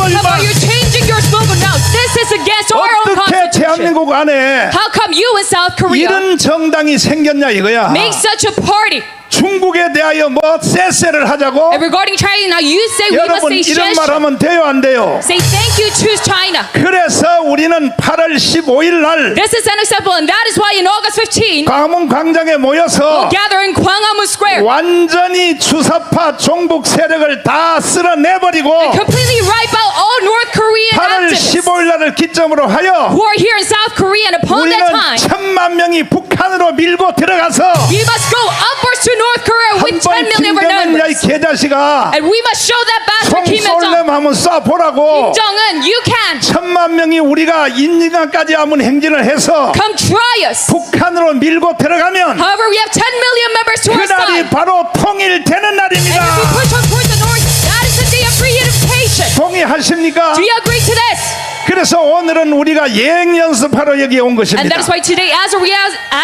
헌법이다. How are you changing your slogan now? This is against our own 어떻게 constitution. 대한민국 안에 How come you in South Korea 이런 정당이 생겼냐 이거야. make such a party? 중국에 대하여 뭐 쎄쎄를 하자고? And regarding China, now you say we must 여러분 say 이런 말 쉐쉐. 하면 돼요 안 돼요? Say thank you to China. 그래서 우리는 8월 15일 날 This is unacceptable, and that is why in August 15, 광화문 광장에 모여서 gather in Gwanghwamun Square, 완전히 주사파 종북 세력을 다 쓸어내버리고 completely wipe out all North Korean 8월 activists 15일 날을 기점으로 하여 who are here in South Korea, and upon that 우리는 time, 1,000만 명이 북한으로 밀고 들어가서 we must go upwards to North Korea with 10 한번 million of our 김정은 야이 numbers. 개자식아 And we must show that bastard 총 Kim Il-jung. 쏠렘 한번 쏴보라고. Jong-un, you can 1,000만 명이 우리가 인진강까지 한번 행진을 해서 come try us. 북한으로 밀고 들어가면 However, we have 10 million members to our 그날이 side. 바로 통일되는 And 날입니다. if we push on towards the north, that is the day of reunification. 동의하십니까? Do you agree to this? 그래서 오늘은 우리가 예행 연습하러 여기 온 And 것입니다. that is why today, as a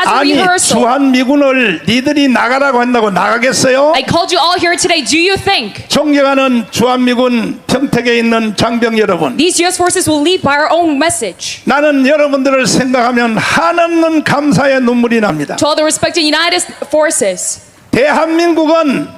아니 rehearsal, 주한미군을 니들이 나가라고 한다고 나가겠어요? I called you all here today. Do you think 존경하는 주한미군 평택에 있는 장병 여러분, these U.S. forces will lead by our own message? 나는 여러분들을 생각하면 한없는 감사의 눈물이 납니다. To all the respected United Forces, 대한민국은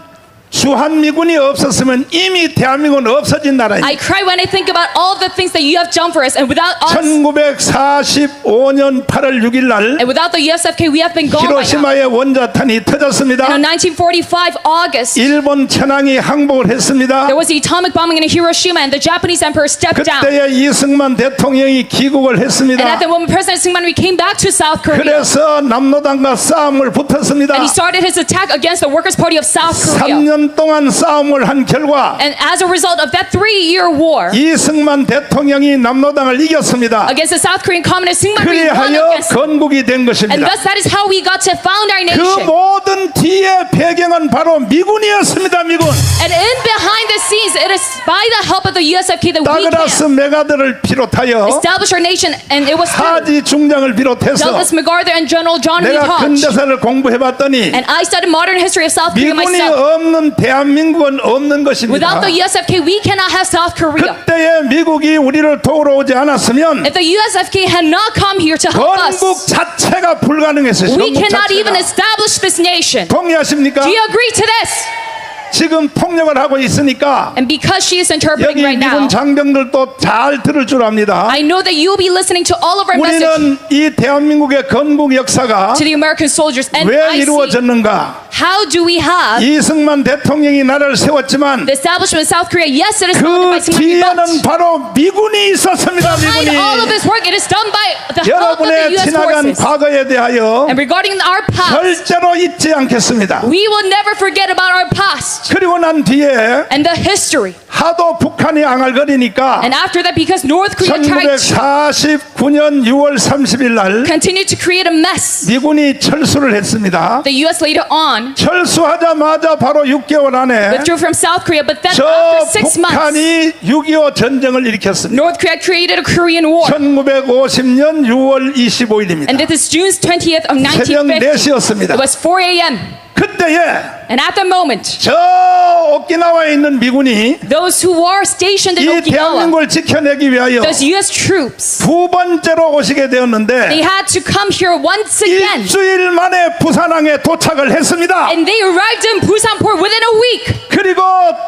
주한미군이 없었으면 이미 대한민국은 없어진 나라입니다. I cry when I think about all the things that you have done for us, and without us, 1945년 8월 6일 날 and without the USFK, we have been gone by now. 히로시마의 원자탄이 터졌습니다. And on 1945 August, 일본 천황이 항복을 했습니다. there was the atomic bombing in Hiroshima, and the Japanese emperor stepped down. 그때에 이승만 대통령이 귀국을 And 했습니다. at the moment, President Syngman came back to South Korea, 그래서 남노당과 싸움을 붙었습니다. and he started his attack against the Workers' Party of South Korea. 3년 동안 싸움을 한 결과 And as a result of that 3-year war 이승만 대통령이 남노당을 이겼습니다. against the South Korean communist, Syngman won 그리하여 against them. 건국이 된 And 것입니다. thus that is how we got to found our 그 nation. 모든 뒤에 배경은 바로 미군이었습니다. 미군. And in behind the scenes, it is by the help of the USFK that we 다그라스 can 메가드를 비롯하여 establish our nation. And it was through 하지 중장을 비롯해서 Douglas MacArthur and General John Lee 내가 Hodge. 근대사를 공부해봤더니 And I studied modern history of South Korea 미군이 myself. 없는 대한민국은 없는 것입니다. Without the USFK, we cannot have South Korea. 그때에 미국이 우리를 도우러 오지 않았으면 If the USFK had not come here to help 건국 us, 자체가 불가능했어요. we 건국 cannot even 자체가. establish this nation. 동의하십니까? Do you agree to this? 지금 통역을 하고 있으니까 And because she is interpreting 여기 right now, 미군 장병들도 잘 들을 줄 압니다. I know that you will be listening to all of our message 우리는 이 대한민국의 건국 역사가 to the American soldiers. And 왜 I see, 이루어졌는가? how do we have 이승만 대통령이 나라를 세웠지만 the establishment of South Korea? Yes, it is 그 founded by Syngman Rhee, 뒤에는 but 바로 미군이 있었습니다. behind 미군이. all of this work, it is done by the help of the 여러분의 U.S. 지나간 forces. 과거에 대하여 And regarding our past, 절대로 잊지 않겠습니다. we will never forget about our past 그리고 난 뒤에 and the history. 하도 북한이 앙알거리니까 And after that, because North Korea tried to 1949년 6월 30일 날 continue to create a mess, 미군이 철수를 했습니다. the U.S. later on 철수하자마자 바로 6개월 안에 withdrew from South Korea, but then 저 after 6 months, 북한이 6.25 전쟁을 일으켰습니다. North Korea created a Korean War. 1950년 6월 25일입니다. And this is June 20th of 새벽 1950. 4시였습니다. It was 4 a.m. 그때에 And at that moment, 저 오키나와에 있는 미군이 those who are stationed in 이 Okinawa, 대한민국을 지켜내기 위하여 those U.S. troops, 두 번째로 오시게 they 되었는데 had to come here once again. 일주일 만에 부산항에 도착을 했습니다. And they arrived in Busan port within a week. 그리고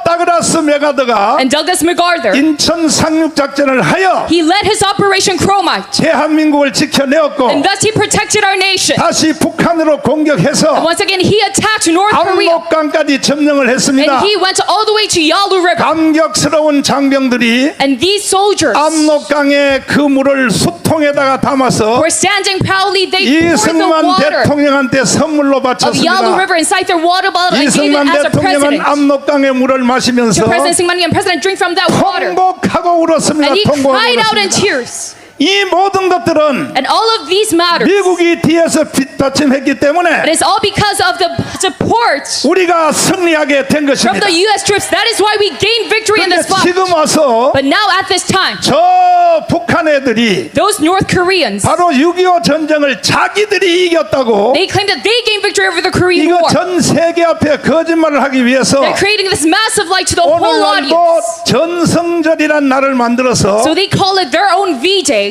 다그라스 메가드가 And Douglas MacArthur, 인천 상륙작전을 하여 he led his Operation Chromite. 대한민국을 지켜내었고 And thus he protected our nation. 다시 북한으로 공격해서 Once again, he attacked North Korea. 압록강까지 점령을 했습니다. And he went all the way to Yalu River. 감격스러운 장병들이 And these soldiers 압록강의 그 물을 수통에다가 담아서 were standing proudly. They poured the 이승만 water 대통령한테 선물로 of Yalu 바쳤습니다. River inside their water bottle and gave it 이승만 as a 대통령은 president. 압록강의 물을 마시면서 To President Syngman and President drink from that water. 통곡하고 울었습니다. And he cried out in 통곡하고 울었습니다. tears. 이 모든 것들은 And all of these matters, 미국이 뒤에서 뒷받침했기 때문에 it is all because of the support 우리가 승리하게 된 from 것입니다. the U.S. troops. That is why we gained victory in 그런데 this fight. 지금 와서 But now at this time, 저 북한 애들이 those North Koreans, 바로 6.25 전쟁을 자기들이 이겼다고 they claim that they gained victory over the Korean 이거 War. 전 세계 앞에 거짓말을 하기 위해서 They're creating this massive light to the whole 오늘날도 audience. 전성절이란 날을 만들어서 So they call it their own V-Day,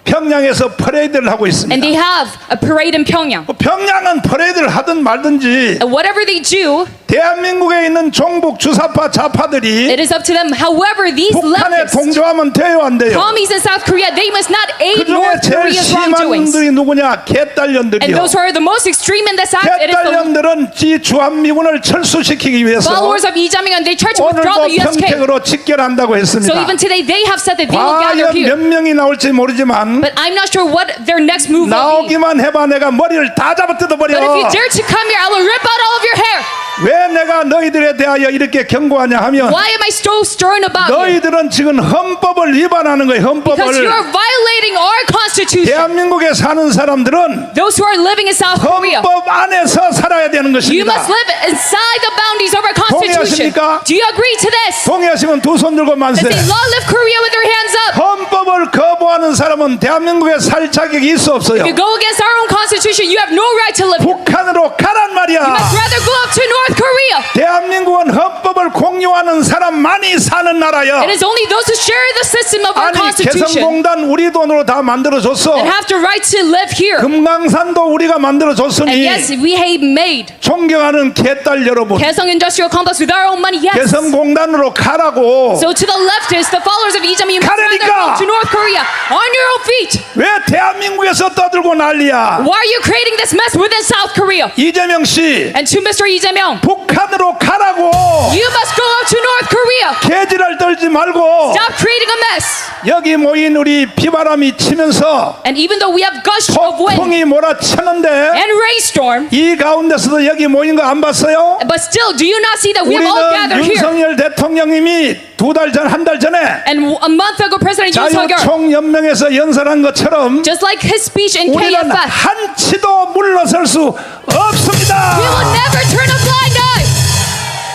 평양에서 퍼레이드를 하고 and 있습니다. they have a parade in Pyongyang. 평양은 퍼레이드를 하든 말든지 And whatever they do, 대한민국에 있는 종북 주사파 좌파들이 it is up to them. However, these 북한에 leftists, 동조하면 돼요 안 돼요? commies in South Korea, they must not aid 그중에 North 제일 Korea's 심한 wrongdoings. 놈들이 누구냐? And 개딸년들이요. those who are the most extreme in this act, it is the 개딸년들은 지 주한미군을 철수시키기 위해서 followers of Lee Jae-myung, and they try to withdraw 오늘도 the USK. 평택으로 집결한다고 So 했습니다. even today, they have said that they will gather 과연 here. 몇 명이 나올지 모르지만 But I'm not sure what their next move will be. 나오기만 해봐 내가 머리를 다 잡아 뜯어버려. But if you dare to come here, I will rip out all of your hair. 왜 내가 너희들에 대하여 이렇게 경고하냐 하면 Why am I so stern about you? 너희들은 지금 헌법을 위반하는 거예요. Because you 헌법을. are violating our constitution. 대한민국에 사는 사람들은 Those who are living in South Korea, 헌법 안에서 살아야 되는 you 것입니다. must live inside the boundaries of our constitution. 동의하십니까? Do you agree to this? 동의하시면 두 손 들고 만세. That they law live Korea with their hands up. 헌법을 거부하는 사람은 대한민국에 살 자격이 있어 없어요. If you go against our own constitution, you have no right to live here. 북한으로 가란 말이야. You must rather go up to North Korea. 대한민국은 헌법을 공유하는 사람만이 사는 나라야. It is only those who share the system of our 아니 constitution 개성공단 우리 돈으로 다 만들어줬어. and have the right to live here. 금강산도 우리가 And 만들어줬으니 yes, we have made 존경하는 개딸 여러분, Kaesong Industrial Complex with our own money. Yes. 개성공단으로 가라고. So to the leftists, the followers of Lee Jae-myung, you must rather 가라니까. go to North Korea on your own feet. 왜 대한민국에서 떠들고 난리야? Why are you creating this mess within South Korea? 이재명 씨, And to Mr. Lee Jae-myung, 북한으로 가라고. you must go up to North Korea. 개지랄 떨지 말고 Stop creating a mess. 여기 모인 우리 비바람이 치면서 And even though we have gush of wind 폭풍이 몰아치는데 and rainstorm, 이 가운데서도 여기 모인 거 안 봤어요? but still, do you not see that we have all 우리는 gathered here? 윤석열 대통령님이 한 달 전에 And a month ago, President Yoon Suk-yeol, 자유총연맹에서 연설한 것처럼 just like his speech in 우리는 KFF, 한치도 물러설 수 없습니다. we will never turn a blind eye.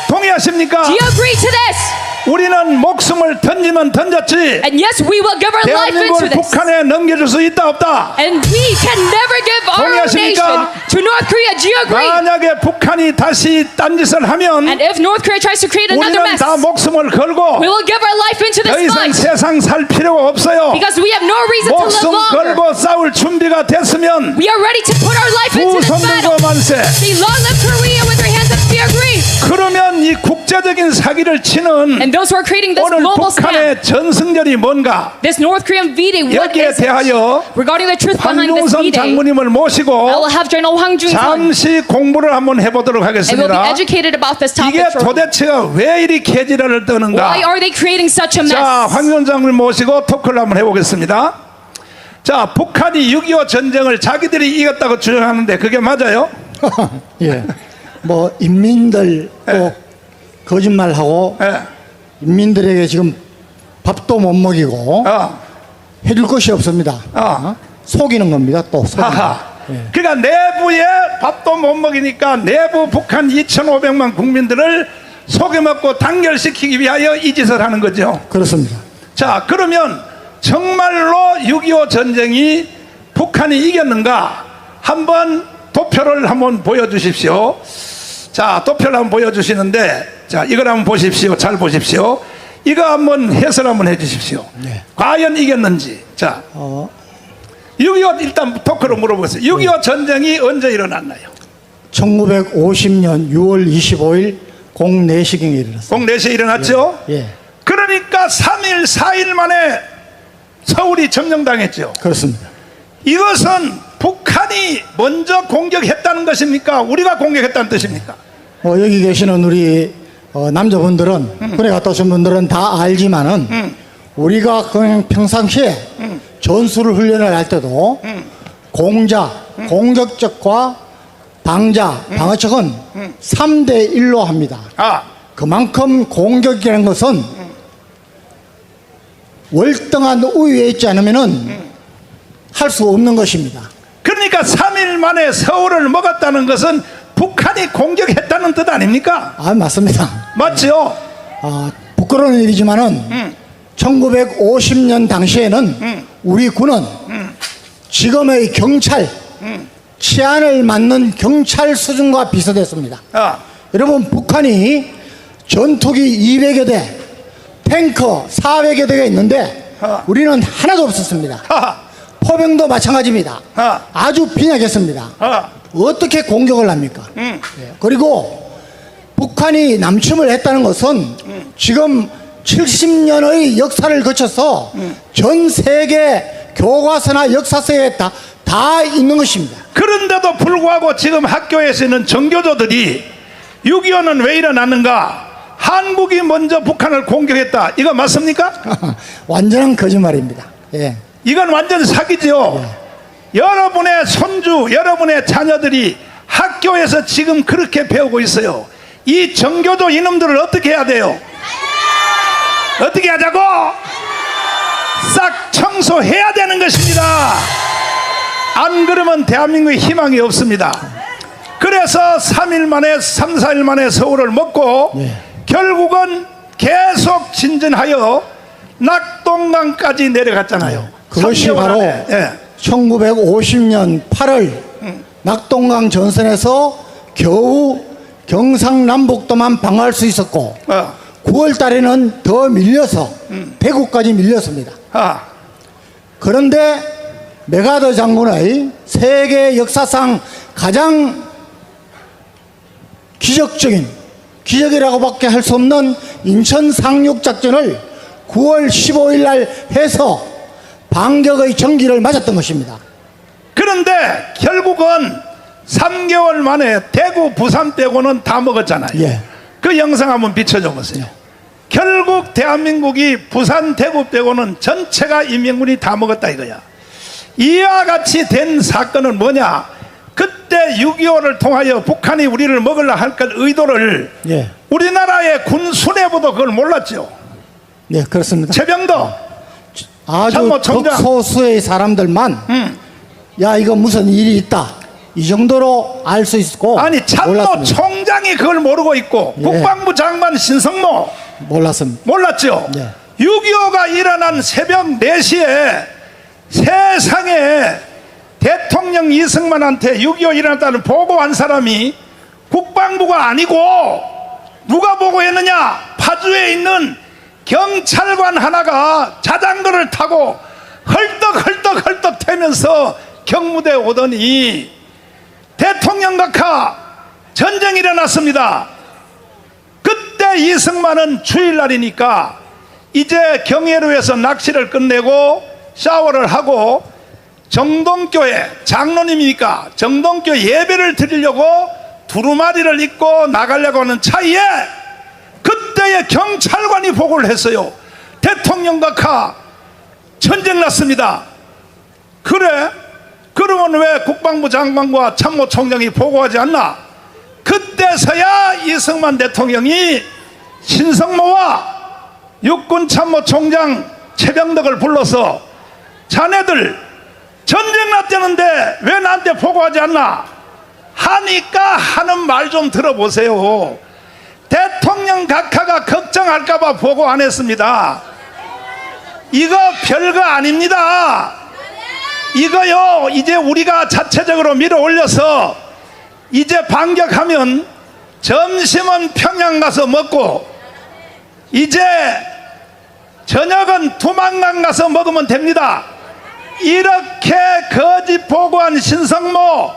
동의하십니까? Do you agree to this? 우리는 목숨을 던지면 던졌지 And yes, we will give our life into 대한민국을 this. 북한에 넘겨줄 수 있다 없다? And we can never give our own nation 동의하십니까? to North Korea. Do you agree? 만약에 북한이 다시 딴짓을 하면 And if North Korea tries to create another 우리는 mess, 다 목숨을 걸고 we will give our life into 더 this 이상 fight. 세상 살 필요가 없어요. Because we have no reason to live 목숨 longer. 걸고 싸울 준비가 됐으면 We are ready to put our life into 두 this 손 battle. 들고 만세. Say, long live Korea with their hands up. Do you agree? 그러면 이 국제적인 사기를 치는 And those who are creating this 오늘 global scam, 북한의 전승절이 뭔가 this North Korean V-Day, what 여기에 is it? 대하여 Regarding the truth behind this 황종선 V-Day, 장군님을 I 모시고 will have General Hwang Jun-sun, 잠시 공부를 한번 해보도록 and we'll be 하겠습니다. educated about this 이게 topic. shortly. 도대체가 왜 이리 개지랄을 떠는가? Why are they creating such a 자, mess? 황 위원장을 모시고 토크를 한번 해보겠습니다. 자, 북한이 6.25 전쟁을 자기들이 이겼다고 주장하는데 그게 맞아요? 예, 뭐 인민들 또 거짓말하고 예. 인민들에게 지금 밥도 못 먹이고 해줄 것이 없습니다. 속이는 겁니다. 또 속이는 하하. 거. 예. 그러니까 내부에 밥도 못 먹이니까 내부 북한 2,500만 국민들을 속여먹고 단결시키기 위하여 이 짓을 하는 거죠. 그렇습니다. 자, 그러면 정말로 6.25 전쟁이 북한이 이겼는가? 한번 도표를 한번 보여주십시오. 자, 도표를 한번 보여주시는데, 자, 이걸 한번 보십시오. 잘 보십시오. 이거 한번 해설 한번 해주십시오. 네. 과연 이겼는지. 자, 6.25 일단 토크로 물어보겠어요. 6.25 전쟁이 언제 일어났나요? 1950년 6월 25일 04시경에 일어났습니다. 공 4시에 일어났죠? 예, 그러니까 3일, 4일 만에 서울이 점령당했죠. 그렇습니다. 이것은 북한이 먼저 공격했다는 것입니까? 우리가 공격했다는 뜻입니까? 여기 계시는 우리 남자분들은 군에 갔다 오신 분들은 다 알지만은 우리가 그냥 평상시에 전술을 훈련을 할 때도 공자, 공격적과 방자, 방어적은 3대 1로 합니다. 그만큼 공격이라는 것은 월등한 우위에 있지 않으면은 할 수 없는 것입니다. 그러니까 3일 만에 서울을 먹었다는 것은 북한이 공격했다는 뜻 아닙니까? 아, 맞습니다. 맞죠? 부끄러운 일이지만은 1950년 당시에는 우리 군은 지금의 경찰 치안을 맡는 경찰 수준과 비슷했습니다. 여러분, 북한이 전투기 200여 대, 탱커 400여 대가 있는데 우리는 하나도 없었습니다. 포병도 마찬가지입니다. 아주 빈약했습니다. 어떻게 공격을 합니까? 예. 그리고 북한이 남침을 했다는 것은 지금 70년의 역사를 거쳐서 전 세계 교과서나 역사서에 다 있는 것입니다. 그런데도 불구하고 지금 학교에서 있는 정교조들이 6.25는 왜 일어났는가? 한국이 먼저 북한을 공격했다. 이거 맞습니까? 완전한 거짓말입니다. 예. 이건 완전 사기죠. 여러분의 손주, 여러분의 자녀들이 학교에서 지금 그렇게 배우고 있어요. 이 정교조 이놈들을 어떻게 해야 돼요? 어떻게 하자고? 싹 청소해야 되는 것입니다. 안 그러면 대한민국에 희망이 없습니다. 그래서 3일 만에 3, 4일 만에 서울을 먹고 결국은 계속 진전하여 낙동강까지 내려갔잖아요. 그것이 바로 1950년 8월 낙동강 전선에서 겨우 경상남북도만 방어할 수 있었고 9월 달에는 더 밀려서 대구까지 밀렸습니다. 그런데 메가더 장군의 세계 역사상 가장 기적이라고밖에 할 수 없는 인천 상륙 작전을 9월 15일 날 해서 반격의 전기를 맞았던 것입니다. 그런데 결국은 3개월 만에 대구, 부산 빼고는 다 먹었잖아요. 예. 그 영상 한번 비춰줘 보세요. 결국 대한민국이 부산, 대구 빼고는 전체가 인민군이 다 먹었다 이거야. 이와 같이 된 사건은 뭐냐? 그때 6.25를 통하여 북한이 우리를 먹으려 할 것 의도를 우리나라의 군 수뇌부도 그걸 몰랐죠. 네, 그렇습니다. 최병도 아주 극소수의 사람들만 야, 이거 무슨 일이 있다 이 정도로 알 수 있고, 아니 참모 총장이 그걸 모르고 있고 국방부 장관 신성모 몰랐죠. 6.25가 일어난 새벽 4시에 세상에 대통령 이승만한테 6.25 일어났다는 보고한 사람이 국방부가 아니고 누가 보고했느냐? 파주에 있는 경찰관 하나가 자전거를 타고 헐떡 태면서 경무대에 오더니 대통령 각하 전쟁이 일어났습니다. 그때 이승만은 주일날이니까 이제 경회로에서 낚시를 끝내고 샤워를 하고 정동교회 장로님이니까 정동교 예배를 드리려고 두루마리를 입고 나가려고 하는 차이에 그때의 경찰관이 보고를 했어요. 대통령 각하 전쟁 났습니다. 그래? 그러면 왜 국방부 장관과 참모총장이 보고하지 않나? 그때서야 이승만 대통령이 신성모와 육군참모총장 최병덕을 불러서 자네들 전쟁 났다는데 왜 나한테 보고하지 않나? 하니까 하는 말 좀 들어보세요. 대통령 각하가 걱정할까봐 보고 안 했습니다. 이거 별거 아닙니다. 이거요, 이제 우리가 자체적으로 밀어 올려서 이제 반격하면 점심은 평양 가서 먹고 이제 저녁은 두만강 가서 먹으면 됩니다. 이렇게 거짓 보고한 신성모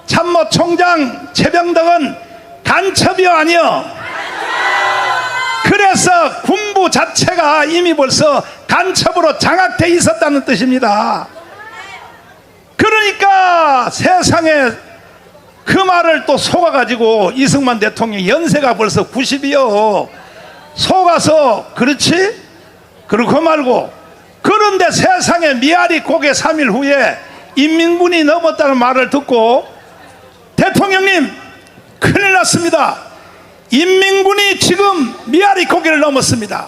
참모총장 최병덕은 간첩이요 아니요? 그래서 군부 자체가 이미 벌써 간첩으로 장악돼 있었다는 뜻입니다. 그러니까 세상에 그 말을 또 속아가지고 이승만 대통령 연세가 벌써 90이요 속아서 그렇지? 그렇고 말고. 그런데 세상에 미아리 고개 3일 후에 인민군이 넘었다는 말을 듣고 대통령님 큰일 났습니다. 인민군이 지금 미아리 고개를 넘었습니다.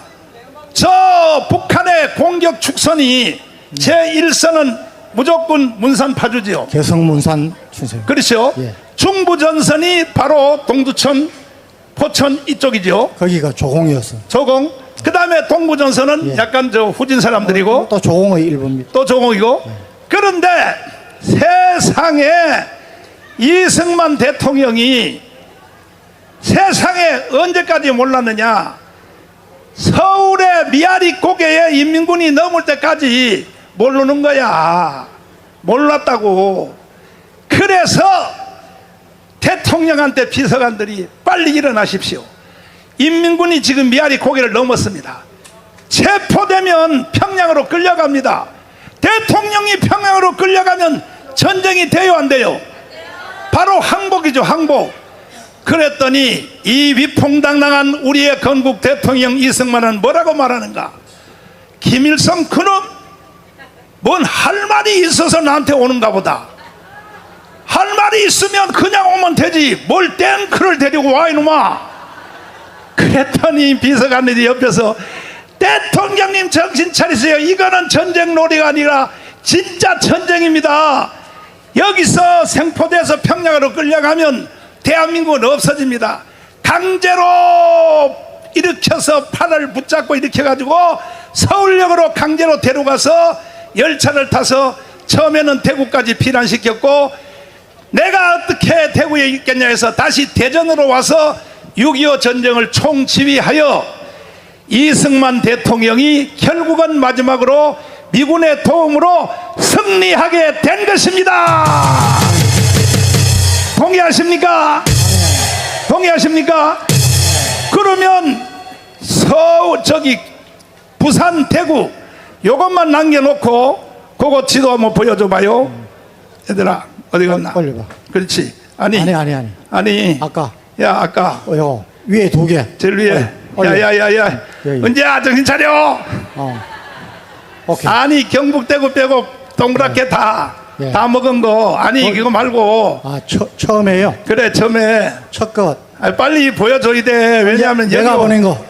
저 북한의 공격 축선이 제1선은 무조건 문산 파주지요. 개성 문산 주세요. 그렇죠. 예. 중부전선이 바로 동두천, 포천 이쪽이죠. 거기가 조공이었어. 조공. 그 다음에 동부전선은 예. 약간 저 후진 사람들이고 또 조공의 일부입니다. 또 조공이고. 그런데 세상에 이승만 대통령이 세상에 언제까지 몰랐느냐. 서울의 미아리 고개에 인민군이 넘을 때까지 모르는 거야. 몰랐다고. 그래서 대통령한테 비서관들이 빨리 일어나십시오. 인민군이 지금 미아리 고개를 넘었습니다. 체포되면 평양으로 끌려갑니다. 대통령이 평양으로 끌려가면 전쟁이 돼요, 안 돼요? 바로 항복이죠, 항복. 그랬더니 이 위풍당당한 우리의 건국 대통령 이승만은 뭐라고 말하는가? 김일성 그놈 뭔 할 말이 있어서 나한테 오는가 보다. 할 말이 있으면 그냥 오면 되지 뭘 탱크를 데리고 와 이놈아. 그랬더니 비서관들이 옆에서 대통령님 정신 차리세요. 이거는 전쟁 놀이가 아니라 진짜 전쟁입니다. 여기서 생포돼서 평양으로 끌려가면 대한민국은 없어집니다. 강제로 일으켜서 팔을 붙잡고 일으켜가지고 서울역으로 강제로 데려가서 열차를 타서 처음에는 대구까지 피난시켰고 내가 어떻게 대구에 있겠냐 해서 다시 대전으로 와서 6.25 전쟁을 총지휘하여 이승만 대통령이 결국은 마지막으로 미군의 도움으로 승리하게 된 것입니다. 동의하십니까? 동의하십니까? 그러면 부산, 대구 요것만 남겨놓고 그거 지도 한번 보여줘봐요. 얘들아 어디 갔나? 빨리 봐. 그렇지. 아니 아까 야 요 위에 두 개. 제일 위에 빨리. 야야야야 예. 은재야 정신 차려. 오케이. 아니 경북 대구 빼고 동그랗게 다 예. 먹은 거 아니 그거 말고 처음에요. 그래 처음에 첫 것. 빨리 보여줘야 돼. 왜냐하면 내가 여기 보낸 거.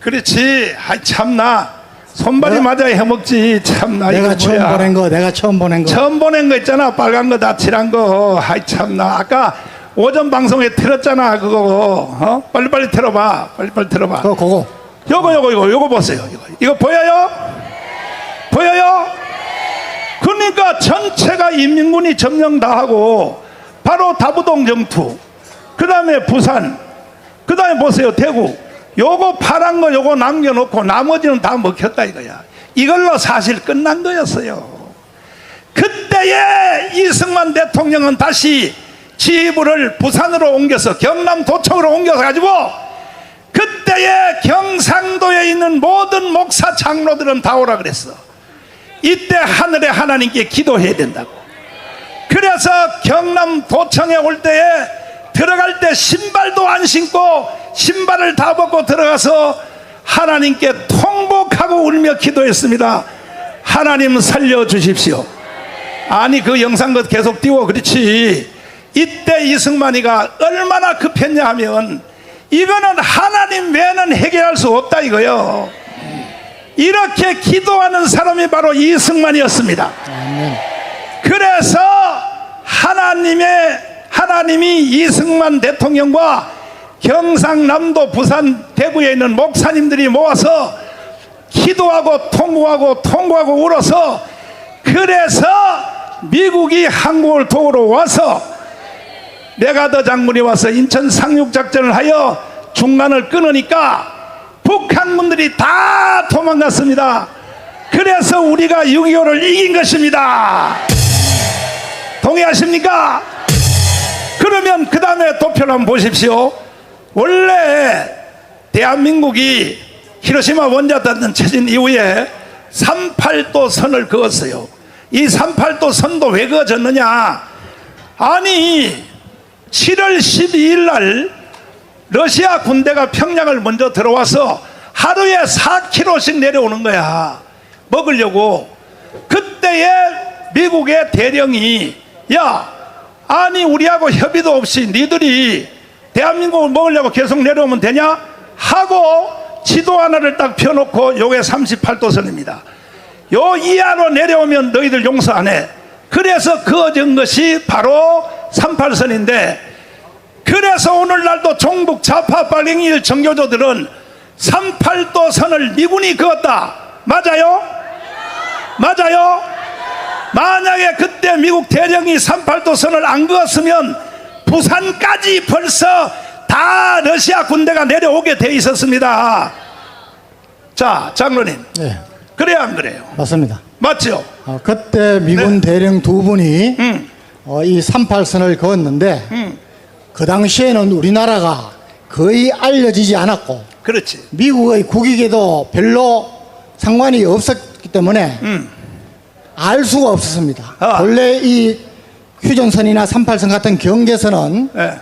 그렇지. 참나 손발이 내가- 맞아야 해먹지. 참나 내가 이거 처음 뭐야. 보낸 거. 내가 처음 보낸 거. 처음 보낸 거 있잖아. 빨간 거 다 칠한 거. 참나 아까 오전 방송에 틀었잖아 그거. 빨리빨리 틀어봐. 빨리빨리 틀어봐. 그거. 요거 보세요. 이거 보여요? 보여요? 그러니까 전체가 인민군이 점령 다 하고 바로 다부동 정투, 그 다음에 부산, 그 다음에 보세요 대구. 요거 파란 거 요거 남겨놓고 나머지는 다 먹혔다 이거야. 이걸로 사실 끝난 거였어요. 그때에 이승만 대통령은 다시 지휘부를 부산으로 옮겨서 경남 도청으로 옮겨서 가지고 그때에 경상도에 있는 모든 목사 장로들은 다 오라 그랬어. 이때 하늘의 하나님께 기도해야 된다고. 그래서 경남 도청에 올 때에 들어갈 때 신발도 안 신고 신발을 다 벗고 들어가서 하나님께 통곡하고 울며 기도했습니다. 하나님 살려주십시오. 아니 그 영상 계속 띄워. 그렇지. 이때 이승만이가 얼마나 급했냐 하면 이거는 하나님 외에는 해결할 수 없다 이거요. 이렇게 기도하는 사람이 바로 이승만이었습니다. 그래서 하나님이 이승만 대통령과 경상남도 부산 대구에 있는 목사님들이 모아서 기도하고 통곡하고 울어서 그래서 미국이 한국을 도우러 와서 메가더 장군이 와서 인천 상륙작전을 하여 중간을 끊으니까 북한군들이 다 도망갔습니다. 그래서 우리가 6.25를 이긴 것입니다. 동의하십니까? 그러면 그 다음에 도표를 한번 보십시오. 원래 대한민국이 히로시마 원자탄 체진 이후에 38도 선을 그었어요. 이 38도 선도 왜 그어졌느냐? 아니 7월 12일 날 러시아 군대가 평양을 먼저 들어와서 하루에 4km씩 내려오는 거야. 먹으려고. 그때에 미국의 대령이 야 아니 우리하고 협의도 없이 니들이 대한민국을 먹으려고 계속 내려오면 되냐? 하고 지도 하나를 딱 펴놓고 요게 38도선입니다. 요 이하로 내려오면 너희들 용서 안 해. 그래서 그어진 것이 바로 38선인데, 그래서 오늘날도 종북 좌파 빨갱이 정교조들은 38도 선을 미군이 그었다. 맞아요? 맞아요? 만약에 그때 미국 대령이 38도 선을 안 그었으면 부산까지 벌써 다 러시아 군대가 내려오게 돼 있었습니다. 자, 장로님, 네, 그래야 안 그래요? 맞습니다. 맞죠? 그때 미군 대령 두 분이 이 38선을 그었는데 그 당시에는 우리나라가 거의 알려지지 않았고 그렇지. 미국의 국익에도 별로 상관이 없었기 때문에 알 수가 없었습니다. 아. 원래 이 휴전선이나 38선 같은 경계선은 예.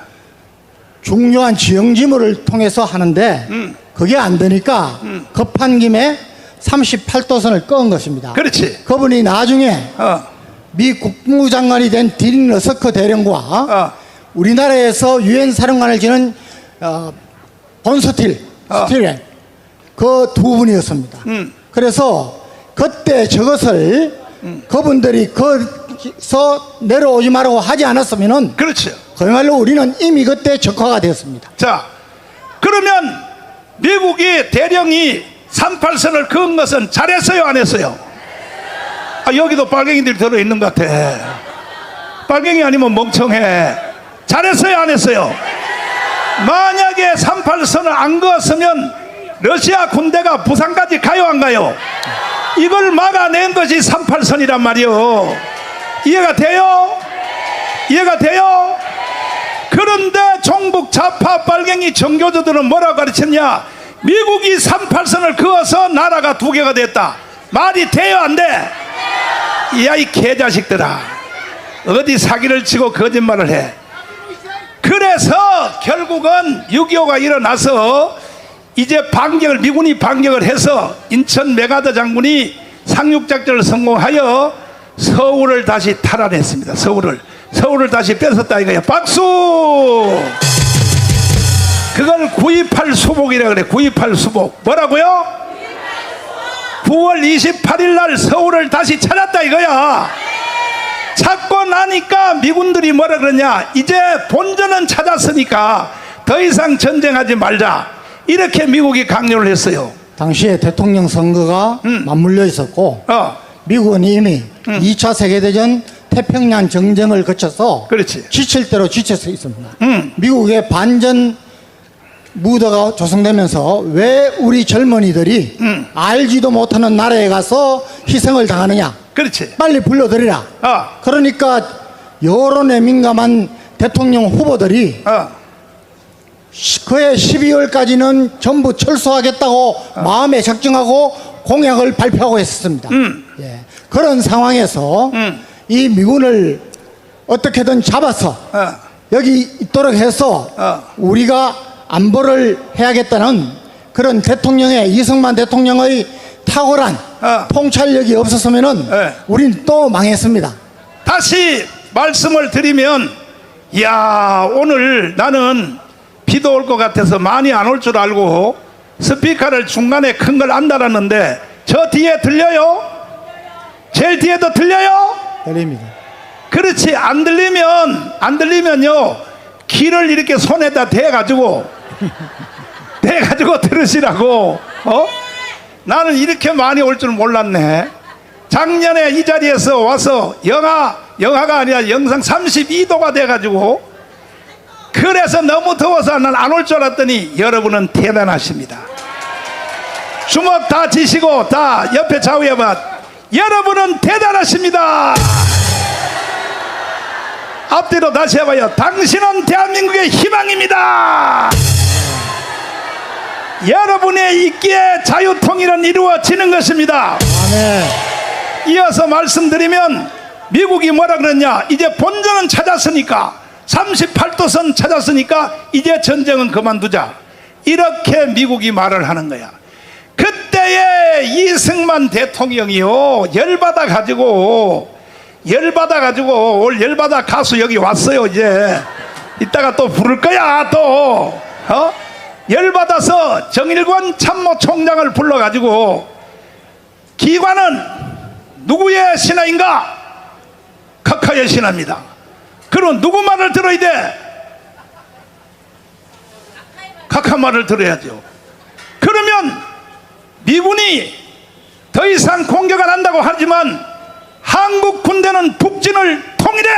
중요한 지형지물을 통해서 하는데 그게 안 되니까 급한 김에 38도선을 끄은 것입니다. 그렇지. 그분이 나중에 어. 미 국무장관이 된 딘 러서커 대령과 우리나라에서 유엔 사령관을 지낸 본스틸 스틸렌 그 두 분이었습니다. 그래서 그때 저것을 그분들이 거기서 내려오지 말라고 하지 않았으면은 그렇죠. 그야말로 우리는 이미 그때 적화가 되었습니다. 자, 그러면 미국이 대령이 38선을 그은 것은 잘했어요, 안 했어요? 아, 여기도 빨갱이들이 들어있는 것 같아. 빨갱이 아니면 멍청해. 잘했어요, 안 했어요? 만약에 38선을 안 그었으면 러시아 군대가 부산까지 가요, 안 가요? 이걸 막아낸 것이 38선이란 말이요. 이해가 돼요? 이해가 돼요? 그런데 종북 좌파 빨갱이 정교조들은 뭐라고 가르쳤냐? 미국이 38선을 그어서 나라가 두 개가 됐다. 말이 돼요, 안 돼? 야, 이 개자식들아, 어디 사기를 치고 거짓말을 해. 그래서 결국은 6.25가 일어나서 이제 반격을, 미군이 반격을 해서 인천 메가더 장군이 상륙작전을 성공하여 서울을 다시 탈환했습니다. 서울을 다시 뺏었다 이거야. 박수! 그걸 9.28 수복이라 그래. 9.28 수복. 뭐라고요? 9월 28일 날 서울을 다시 찾았다 이거야. 찾고 나니까 미군들이 뭐라 그러냐? 이제 본전은 찾았으니까 더 이상 전쟁하지 말자. 이렇게 미국이 강요를 했어요. 당시에 대통령 선거가 맞물려 있었고 미국은 이미 2차 세계대전 태평양 정쟁을 거쳐서 그렇지. 지칠 대로 지쳐서 있습니다. 미국의 반전 무드가 조성되면서 왜 우리 젊은이들이 알지도 못하는 나라에 가서 희생을 당하느냐? 그렇지. 빨리 불러들이라. 그러니까 여론에 민감한 대통령 후보들이 그해 12월까지는 전부 철수하겠다고 마음에 작정하고 공약을 발표하고 했었습니다. 예. 그런 상황에서 이 미군을 어떻게든 잡아서 여기 있도록 해서 우리가 안보를 해야겠다는 그런 대통령의, 이승만 대통령의 탁월한 통찰력이 없었으면은 우린 또 망했습니다. 다시 말씀을 드리면, 야, 오늘 나는 비도 올 것 같아서 많이 안 올 줄 알고 스피커를 중간에 큰 걸 안 달았는데 저 뒤에 들려요? 제일 뒤에도 들려요? 들립니다. 그렇지. 안 들리면요 귀를 이렇게 손에다 대가지고 들으시라고. 나는 이렇게 많이 올 줄 몰랐네. 작년에 이 자리에서 와서 영하가 아니라 영상 32도가 돼가지고, 그래서 너무 더워서 난 안 올 줄 알았더니 여러분은 대단하십니다. 주먹 다 쥐시고 다 옆에 좌우에 봐. 여러분은 대단하십니다. 앞뒤로 다시 해봐요. 당신은 대한민국의 희망입니다. 여러분의 있기에 자유통일은 이루어지는 것입니다. 아멘. 이어서 말씀드리면 미국이 뭐라 그랬냐? 이제 본전은 찾았으니까, 38도선 찾았으니까 이제 전쟁은 그만두자. 이렇게 미국이 말을 하는 거야. 그때에 이승만 대통령이요 열받아 가지고 올 열받아 가수 여기 왔어요. 이제 이따가 또 부를 거야. 또 열받아서 정일권 참모총장을 불러가지고 기관은 누구의 신하인가? 각하의 신하입니다. 그럼 누구 말을 들어야 돼? 각하 말을 들어야죠. 그러면 미군이 더 이상 공격 안 한다고 하지만 한국 군대는 북진을 통일해.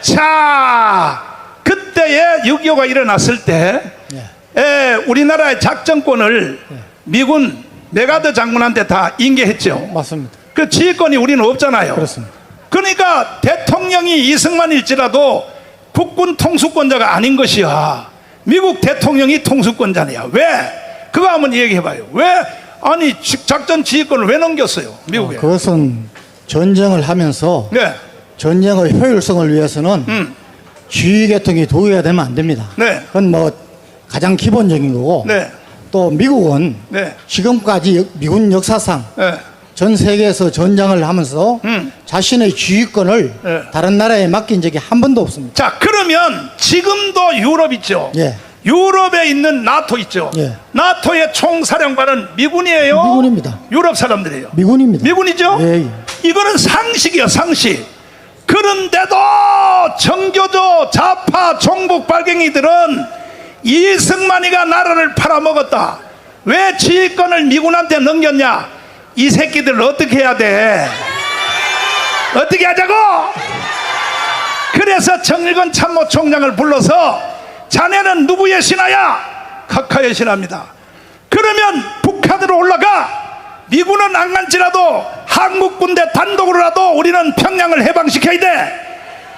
자, 그때에 6.25가 일어났을 때 우리나라의 작전권을 미군 메가더 장군한테 다 인계했죠. 맞습니다. 그 지휘권이 우리는 없잖아요. 그렇습니다. 그러니까 대통령이 이승만일지라도 국군 통수권자가 아닌 것이야. 미국 대통령이 통수권자냐. 왜? 그거 한번 얘기해봐요. 왜? 아니 작전 지휘권을 왜 넘겼어요 미국에? 그것은 전쟁을 하면서 네. 전쟁의 효율성을 위해서는 지휘 계통이 도의가 되면 안 됩니다. 네. 그건 뭐 가장 기본적인 거고. 네. 또 미국은 네. 지금까지 미군 역사상 네. 전 세계에서 전쟁을 하면서 자신의 지휘권을 네. 다른 나라에 맡긴 적이 한 번도 없습니다. 자, 그러면 지금도 유럽 있죠. 예. 유럽에 있는 나토 있죠. 예. 나토의 총사령관은 미군이에요. 미군입니다. 유럽 사람들이에요. 미군입니다. 미군이죠. 예, 예. 이거는 상식이에요, 상식. 그런데도 정교조 좌파 종북 발갱이들은 이승만이가 나라를 팔아먹었다. 왜 지휘권을 미군한테 넘겼냐? 이 새끼들 어떻게 해야 돼? 어떻게 하자고? 그래서 정일건 참모총장을 불러서 자네는 누구의 신하야? 각하의 신하입니다. 그러면 북한으로 올라가. 미군은 안 간지라도 한국 군대 단독으로라도 우리는 평양을 해방시켜야 돼.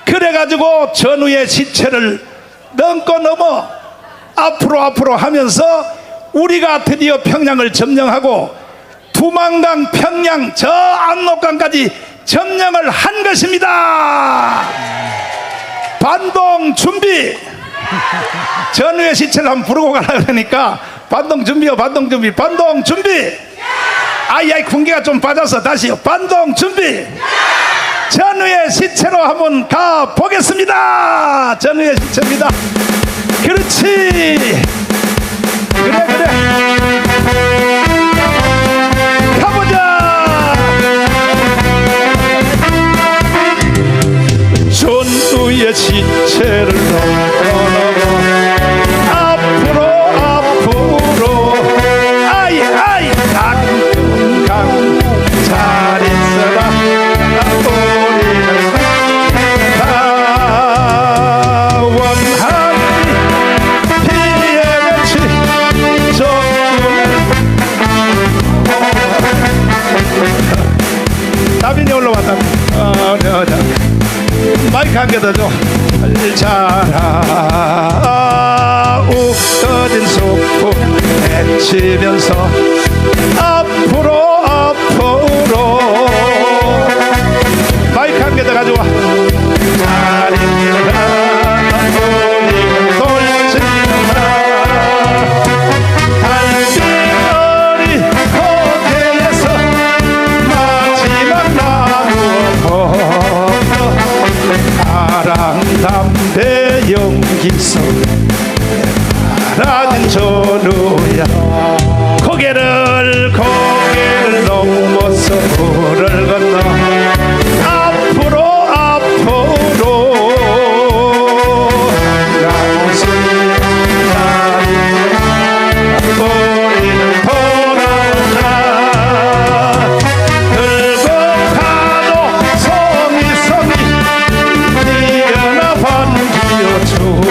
그래가지고 전우의 시체를 넘고 넘어 앞으로 하면서 우리가 드디어 평양을 점령하고 두만강, 평양, 저 압록강까지 점령을 한 것입니다. 반동 준비. 전우의 시체를 한번 부르고 가라 그러니까 반동 준비요, 반동 준비, 반동 준비. 아이 군기가 좀 빠져서 다시요. 반동 준비. 전우의 시체로 한번 가 보겠습니다. 전우의 시체입니다. 그렇지. 그래. 가보자. 전우의 시체를 넘어 앞으로 아이 강 잘 있어라. 우리는 다 원하니 피해치 다빈이 올라왔다. 마이크 한 개 더 줘. 자라 웃어진 소풍 외치면서 앞으로 마이크 한 개 더 가져와. 잘 있느라 우리 돌진다. 달빛머리 고개에서 마지막 나누어 사랑 담배 연기서 나는 전우야. 고개를 넘어서 물을 건너 앞으로 양수의 자리 우리는 돌아온다. 늙어가도 성이 피어나 반기어 주는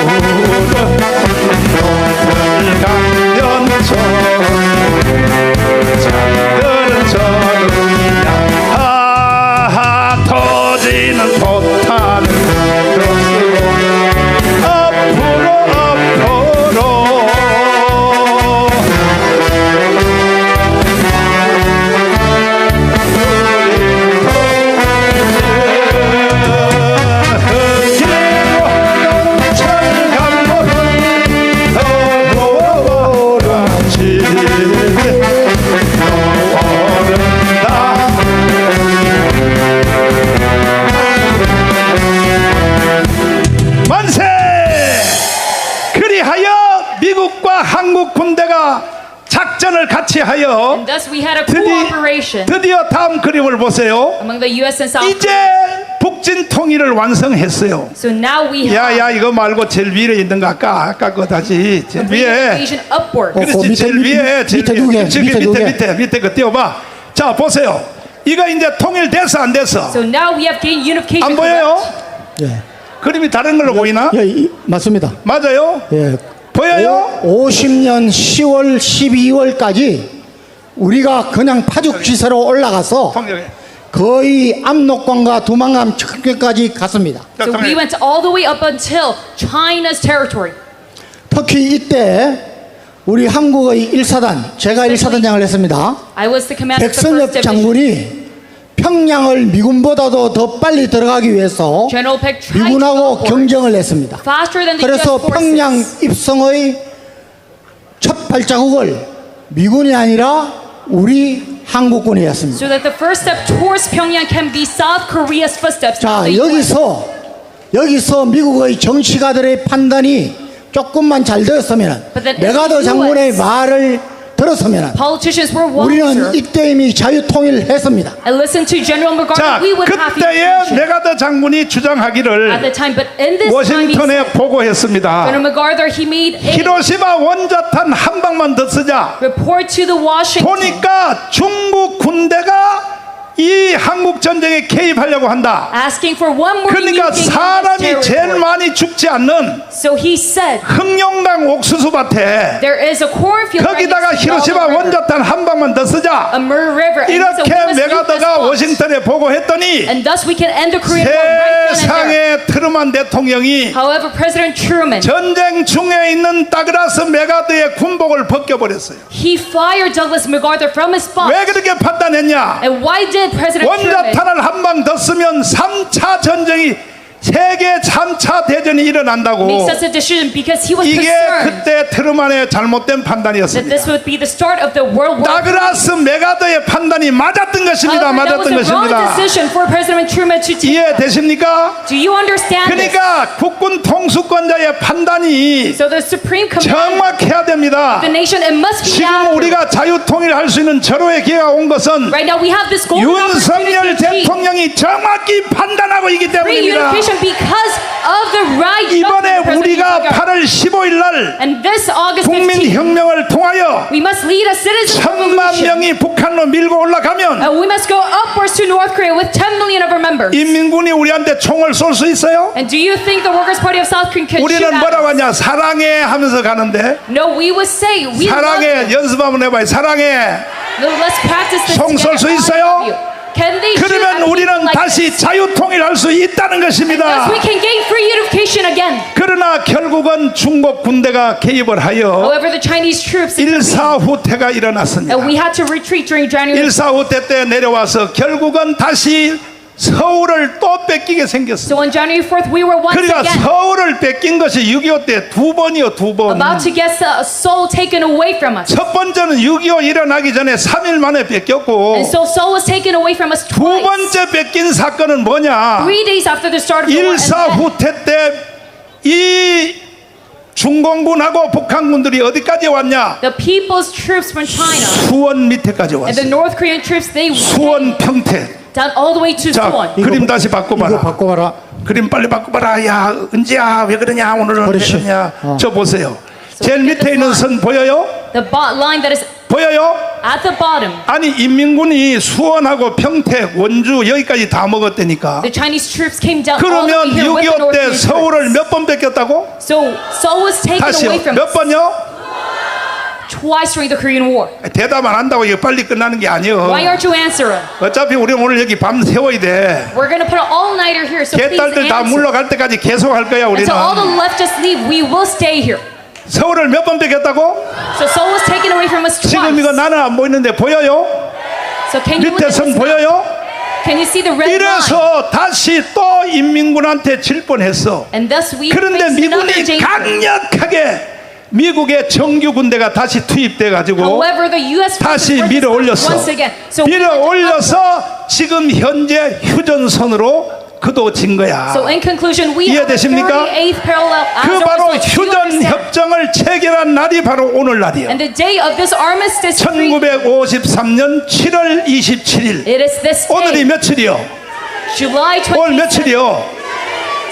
높은 강변 작들은 전우야. 작전을 같이 하여 And thus we had a cooperation 드디어 다음 그림을 보세요. among the U.S. and South 이제 Korea. 북진 통일을 완성했어요. So now we have 야야 이거 말고 제일 위에 있는 거 아까 거 다시 제일 complete 위에. invasion upward. 그렇지 밑에, 제일 위에 제일 밑에 두 개, 위에. 저기 밑에 두 개. 밑에 그 띄워봐. 자 보세요. 이거 이제 통일됐어 안 됐어? So now we have gained unification. 안 보여요? 예. 그림이 다른 걸로 보이나? 예, 맞습니다. 맞아요? 예. 보여요? 50년 10월 12월까지 우리가 그냥 파죽지세로 올라가서 통일. 거의 압록강과 두만강 척결까지 갔습니다. 자, So we went all the way up until China's territory. 특히 이때 우리 한국의 1사단, 제가 1사단장을 했습니다. I was the commander of the 백선엽 first division. 장군이 평양을 미군보다도 더 빨리 들어가기 위해서 General Peck tried to go 미군하고 for it 경쟁을 했습니다. faster than the 그래서 U.S. 평양 forces. 입성의 첫 발자국을 미군이 아니라 우리 한국군이었습니다. So that the first step towards Pyongyang can be South Korea's footsteps. 자, not the US. 여기서 미국의 정치가들의 판단이 조금만 잘 되었으면, But then 메가더 US 장군의 말을 들었으면 Politicians were 우리는 wiser 이때 이미 자유통일했습니다. and listened to General 자 MacArthur. We would have 그때에 unification 메가더 장군이 at 주장하기를 the time. But in this time, he 워싱턴에 said, 보고했습니다. General MacArthur, he made a 히로시마 원자탄 한 방만 더 쓰자. report to the Washington. 보니까 중국 군대가 이 한국 전쟁에 개입하려고 한다. asking for one more 그러니까 unification in this 사람이 제일 territory. 많이 죽지 않는 So he said, 흑룡강 옥수수밭에 there is a cornfield right 거기다가 next to the 히로시마 River, 원자탄 한 방만 더 a 쓰자. Murray River. And so we 이렇게 must leave this 메가더가 spot. 워싱턴에 보고했더니 And thus we can end the Korean War right then and there. 세상의 트루만 대통령이 However, President Truman, 전쟁 중에 있는 다그라스 메가더의 군복을 벗겨버렸어요. he fired Douglas MacArthur from his spot. 왜 그렇게 판단했냐? And why did President Truman 원자탄을 한 방 더 쓰면 3차 전쟁이 세계 3차 대전이 일어난다고. make such a decision? Because he was 이게 concerned 그때 트루만의 잘못된 that 판단이었습니다. this would be the start of the World War II. 다그라스 메가더의 판단이 맞았던 것입니다. However, that was 맞았던 a wrong 것입니다. decision for President Truman to take. 이해되십니까? Do you understand this? 그러니까 국군 통수권자의 판단이 So the Supreme Commander 정확해야 됩니다. of the nation, it must be 지금 accurate. 우리가 자유통일할 수 있는 절호의 기회가 온 것은 Right now we have this golden 윤석열 opportunity to achieve 대통령이 정확히 판단하고 있기 때문입니다. reunification because of the right 이번에 judgment of President 우리가 Yoon Suk-yeol. 8월 15일 날 And this August 15th, 국민혁명을 통하여 we must lead a citizen 1,000만 revolution. 명이 북한로 밀고 올라가면 And we must go upwards to North Korea with 10 million of our members. 인민군이 우리한테 총을 쏠 수 있어요? And do you think the Workers' Party of South Korea can shoot 우리는 at 뭐라고 us? 하냐? 사랑해 하면서 가는데 No, we would say we love 사랑해 you. 연습 한번 해봐요. 사랑해. No, let's practice this 총 쏠 together. 수 I 있어요? love you. Can they shoot at 그러면 people 우리는 like 다시 this? 자유통일할 수 있다는 것입니다. Thus we can gain free unification again. 그러나 결국은 중국 군대가 개입을 하여 However, the Chinese troops 일사후퇴가 일어났습니다. and we had to retreat during January. 일사후퇴 때 내려와서 결국은 다시 서울을 또 뺏기게 생겼어요. So on January 4th, we were once 그러니까 again 서울을 뺏긴 것이 6.25 때 두 번이요, 두 번. about to get Seoul taken away from us. 첫 번째는 6.25 일어나기 전에 3일 만에 뺏겼고 And so Seoul was taken away from us 두 twice. 번째 뺏긴 사건은 뭐냐? 3 days after the start of the war. And then 일사후퇴 때 이 중공군하고 북한군들이 어디까지 왔냐? the people's troops from China 수원 밑에까지 and the 왔어요. North Korean troops, they went 수원 평택. down all the way to 자, Suwon. 그림 다시 이거 바꿔봐라. 바꿔봐라. 그림 빨리 바꿔봐라. 야, 은지야, 왜 그러냐? 오늘은 왜 그렇지. 그러냐? 어. 저 보세요. 제일 look at 밑에 this 있는 line. 선 보여요? The line that is 보여요? at the bottom. 아니 인민군이 수원하고 평택, 원주 여기까지 다 먹었다니까. The Chinese troops came down all the way 그러면 here with the 6.25 North 때 Korean 서울을 troops. 몇 번 뺏겼다고? So Seoul was taken 다시요. away from 몇 us 번요? twice during the Korean War. 대답 안 한다고 이거 빨리 끝나는 게 아니에요. Why aren't you answering? 어차피 우리 오늘 여기 밤 새워야 돼. We're going to put an all-nighter here, so please 개딸들 다 answer. 물러갈 때까지 계속 할 거야 우리는. Until all the leftists leave, we will stay here. 서울을 몇 번 뺏겼다고? So Seoul was taken away from us 지금 이거 twice. 나는 안 보이는데 보여요? So can you look 밑에 at 선 this? 보여요? Can you see the red line? 이래서 다시 또 인민군한테 질 뻔했어. And thus we 그런데 faced another 미군이 danger. 강력하게 미국의 정규 군대가 다시 투입돼 가지고 However, the U.S. 다시 forces 밀어 were 올렸어. once again. So we 밀어 went up. 올려서 지금 현재 휴전선으로 그도 진 거야. So in conclusion, we have the 이해되십니까? 38th parallel as 그 a 바로 result. Do you 휴전 understand? 협정을 체결한 날이 바로 오늘 날이에요. And the day of this armistice treaty, 1953년 7월 27일. it is this 오늘이 day, 며칠이요? July 오늘 27th. 며칠이요?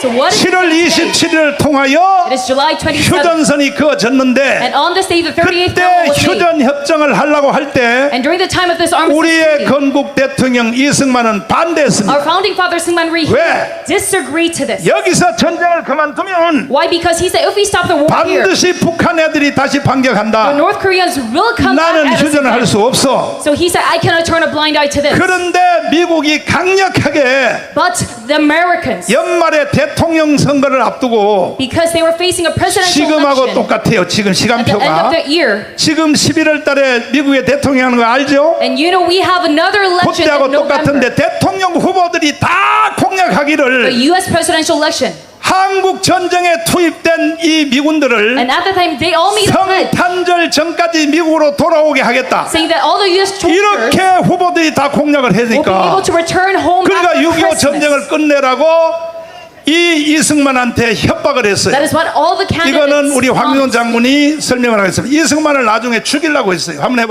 So what is 7월 this day? 27일을 통하여 It is July 27th. 휴전선이 그어졌는데 And on this day, the 38th 그때 parallel was made. 휴전 협정을 하려고 할 때 And during the time of this armistice 우리의 treaty, 건국 대통령 이승만은 반대했습니다. our founding father Syngman Rhee 왜? disagreed to this. 여기서 전쟁을 그만두면 Why? Because he said, if we stop the war here, 반드시 북한 애들이 다시 the 반격한다. North Koreans will come back 나는 at us 휴전을 할 again. 수 없어. So he said, I cannot turn a blind eye to this. 그런데 미국이 강력하게 But the Americans, 연말에 대통령 선거를 앞두고 because they were facing a presidential 지금하고 election 똑같아요. 지금 at the end of 시간표가 the year, 지금 11월 달에 미국의 대통령 하는 거 알죠? and you know we have another election 그때하고 in November, 똑같은데 대통령 후보들이 다 the 공약하기를 U.S. presidential election. 한국 전쟁에 투입된 이 미군들을 And at the time, they all made a pledge 성탄절 전까지 미국으로 돌아오게 하겠다. saying that all the U.S. soldiers 이렇게 후보들이 다 공약을 will be able 해니까 to return home 그러니까 after 6.25 Christmas. 전쟁을 끝내라고 이 이승만한테 협박을 That 했어요. is what all the candidates 이거는 우리 황교안 promised. 장군이 설명을 하겠습니다. 이승만을 나중에 죽이려고 했어요. 한번 해봐.